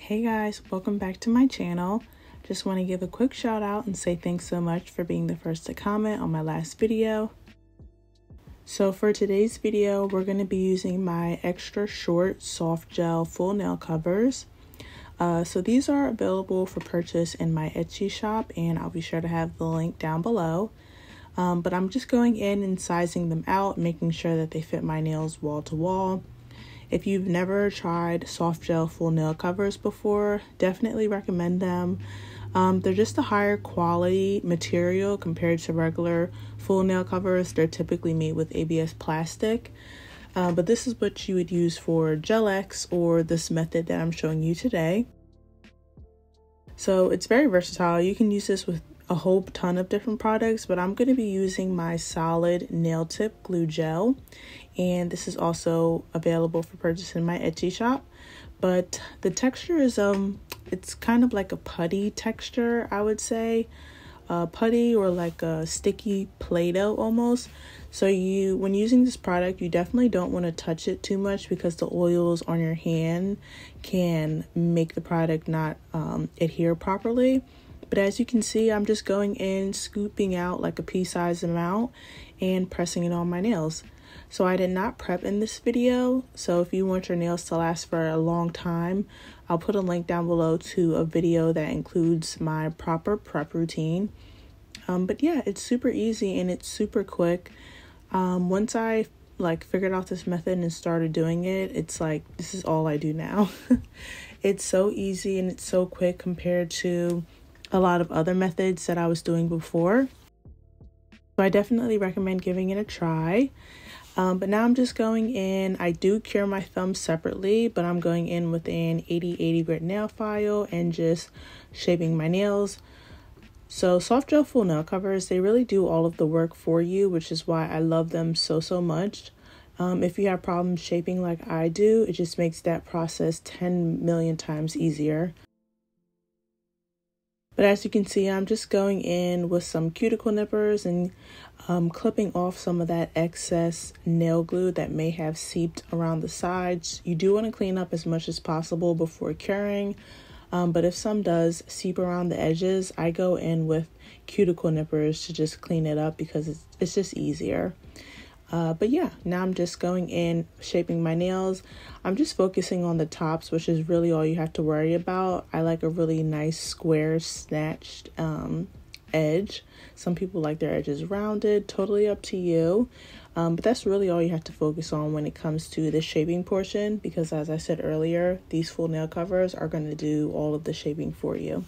Hey guys, welcome back to my channel. Just want to give a quick shout out and say thanks so much for being the first to comment on my last video. So for today's video, we're going to be using my extra short soft gel full nail covers. So these are available for purchase in my Etsy shop, and I'll be sure to have the link down below. But I'm just going in and sizing them out, making sure that they fit my nails wall to wall. If you've never tried soft gel full nail covers before, definitely recommend them. They're just a higher quality material compared to regular full nail covers. They're typically made with ABS plastic, but this is what you would use for Gel-X or this method that I'm showing you today. So it's very versatile. You can use this with a whole ton of different products, but I'm going to be using my solid nail tip glue gel, and this is also available for purchase in my Etsy shop. But the texture is it's kind of like a putty texture, I would say, putty or like a sticky Play-Doh almost. So when using this product, you definitely don't want to touch it too much because the oils on your hand can make the product not adhere properly. But as you can see, I'm just going in, scooping out like a pea-sized amount and pressing it on my nails. So I did not prep in this video. So if you want your nails to last for a long time, I'll put a link down below to a video that includes my proper prep routine. But yeah, it's super easy and it's super quick. Once I figured out this method and started doing it, it's like, this is all I do now. It's so easy and it's so quick compared to a lot of other methods that I was doing before. So I definitely recommend giving it a try. But now I'm just going in. I do cure my thumbs separately, but I'm going in with an 80/80 grit nail file and just shaping my nails. So soft gel full nail covers, they really do all of the work for you, which is why I love them so much. If you have problems shaping like I do, it just makes that process 10 million times easier. But as you can see, I'm just going in with some cuticle nippers and clipping off some of that excess nail glue that may have seeped around the sides. You do want to clean up as much as possible before curing, but if some does seep around the edges, I go in with cuticle nippers to just clean it up because it's just easier. But yeah, now I'm just going in, shaping my nails. I'm just focusing on the tops, which is really all you have to worry about. I like a really nice square snatched edge. Some people like their edges rounded, totally up to you. But that's really all you have to focus on when it comes to the shaping portion, because as I said earlier, these full nail covers are going to do all of the shaping for you.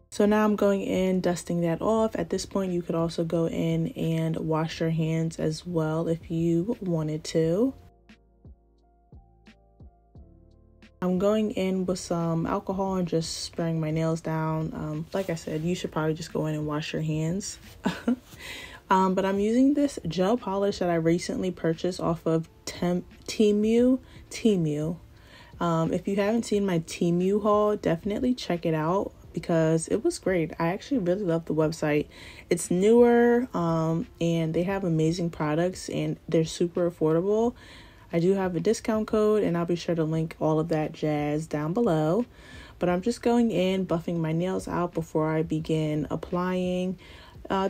So now I'm going in, dusting that off. At this point, you could also go in and wash your hands as well if you wanted to. I'm going in with some alcohol and just spraying my nails down. Like I said, you should probably just go in and wash your hands. But I'm using this gel polish that I recently purchased off of Temu. If you haven't seen my Temu haul, definitely check it out, because it was great. I actually really love the website. It's newer, and they have amazing products and they're super affordable. I do have a discount code and I'll be sure to link all of that jazz down below. But I'm just going in, buffing my nails out before I begin applying.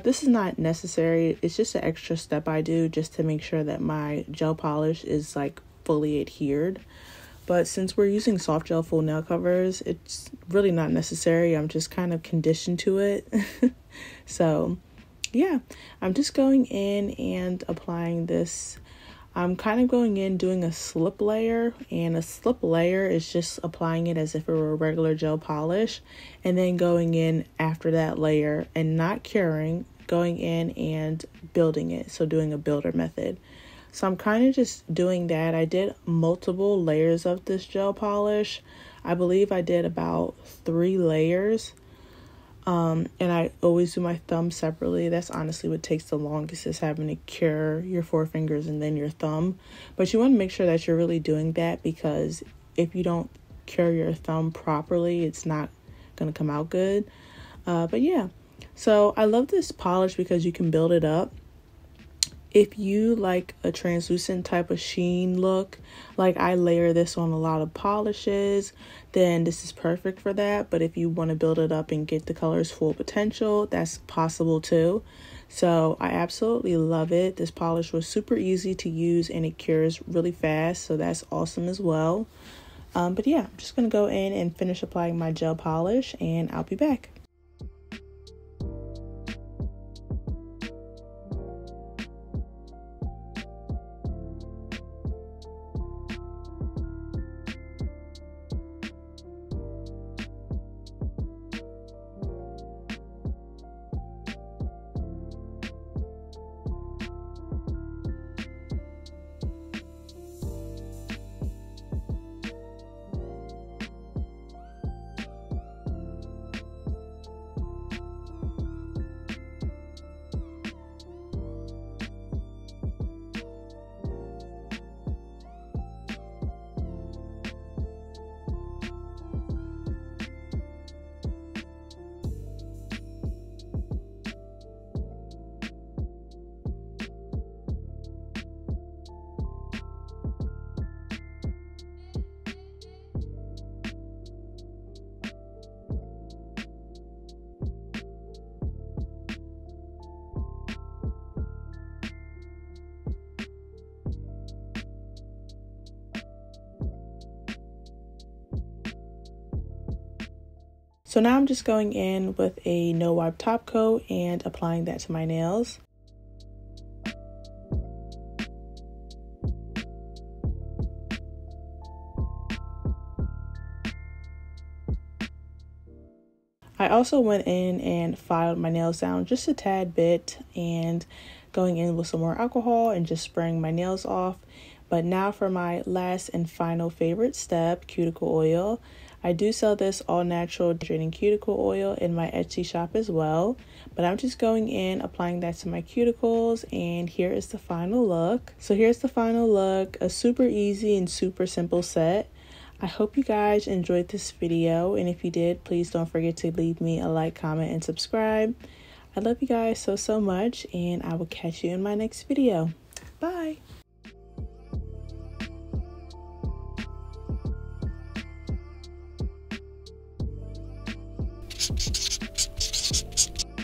This is not necessary. It's just an extra step I do just to make sure that my gel polish is like fully adhered. But since we're using soft gel full nail covers, it's really not necessary. I'm just kind of conditioned to it. So yeah, I'm just going in and applying this I'm kind of going in doing a slip layer, and a slip layer is just applying it as if it were a regular gel polish, and then going in after that layer and not curing, going in and building it, so doing a builder method. So I'm kind of just doing that. I did multiple layers of this gel polish. I believe I did about 3 layers. And I always do my thumb separately. That's honestly what takes the longest, is having to cure your forefingers and then your thumb. But you want to make sure that you're really doing that, because if you don't cure your thumb properly, it's not going to come out good. But yeah, so I love this polish because you can build it up. If you like a translucent type of sheen look, like I layer this on a lot of polishes, then this is perfect for that. But if you want to build it up and get the color's full potential, that's possible too. So I absolutely love it. This polish was super easy to use and it cures really fast, so that's awesome as well. But yeah, I'm just going to go in and finish applying my gel polish, and I'll be back. So now I'm just going in with a no wipe top coat and applying that to my nails. I also went in and filed my nails down just a tad bit, and going in with some more alcohol and just spraying my nails off. But now for my last and final favorite step, cuticle oil. I do sell this all natural hydrating cuticle oil in my Etsy shop as well, but I'm just going in, applying that to my cuticles, and here is the final look. So here's the final look, a super easy and super simple set. I hope you guys enjoyed this video, and if you did, please don't forget to leave me a like, comment, and subscribe. I love you guys so much, and I will catch you in my next video. Bye! You